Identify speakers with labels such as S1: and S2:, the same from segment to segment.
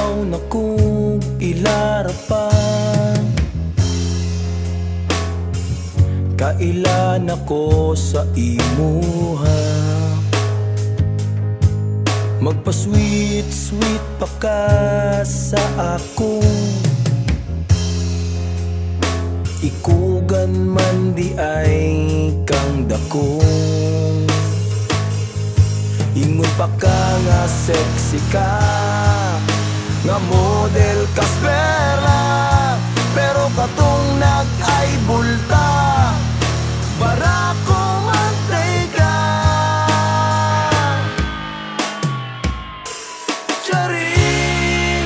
S1: ikaw na kong ilarapan. Kailan ako sa imuha, magpa-sweet-sweet pa ka sa ako. Ikugan man di ay kang dakong, ingon pa ka nga sexy ka, nga model kas perla. Pero katong nag-ay bulta, para ko mantay ka. Charing,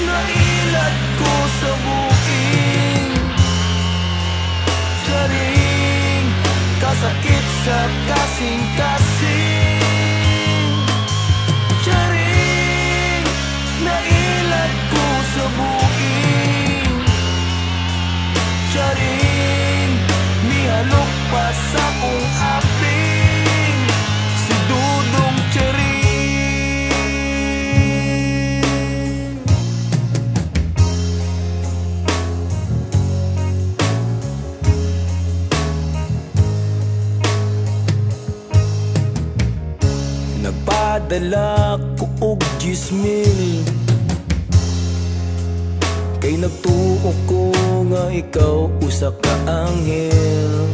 S1: nailat ko sa buking. Charing, kasakit sa kasing-kasing. Charing, nailat ko sa buking. Charing, mihalok pa sa kong aping. Si Dudong Charing. Nagpadala ko og 10,000, kay nagtuo ko nga ikaw usa ka anghel.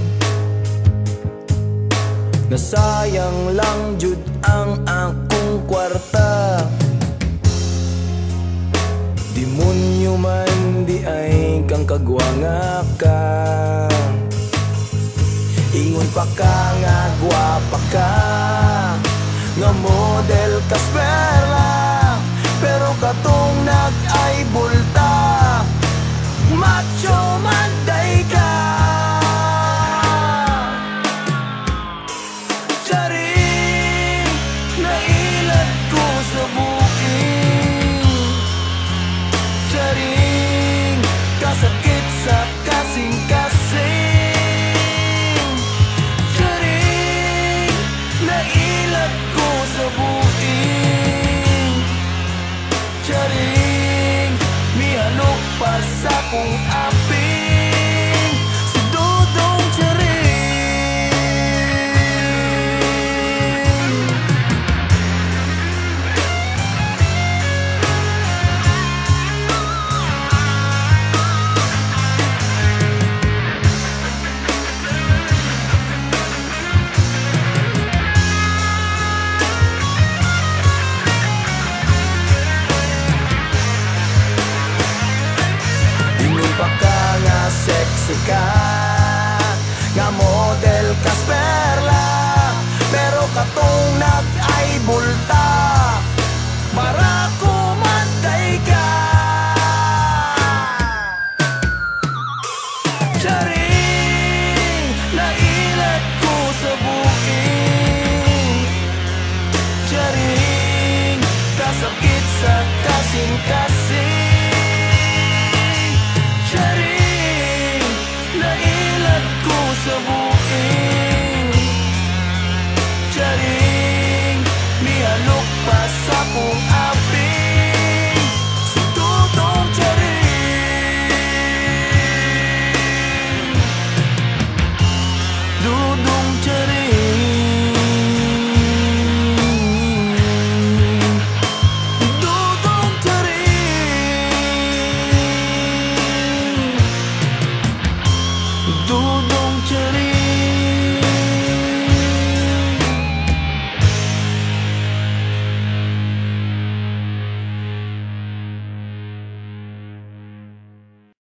S1: Nasayang lang jud ang akong kwarta, demonyo man di ay kang kagwanga ka. Ingon pa ka nga gwapa ka, nga model kas perla. Pero katong nag-ay bulta, macho manday ka. Charing, nailat ko sa buking. Charing, kasakit sa kasing-kasing. Charing, nailat ko sa buking. Charing, mihalok pa sa kong aping. Si Dudong Charing. Sexy ka, nga model kas perla. Pero katong nag-ay bulta, para ko mantay ka. Charing, nailat ko sa buking. Charing, kasakit sa kasing-kasing. Charing, nailat ko sa buking. Charing, mihalok pa sa kong aping. Si Dudong Charing. Dudong Charing. Dudong Charing. Dudong Charing.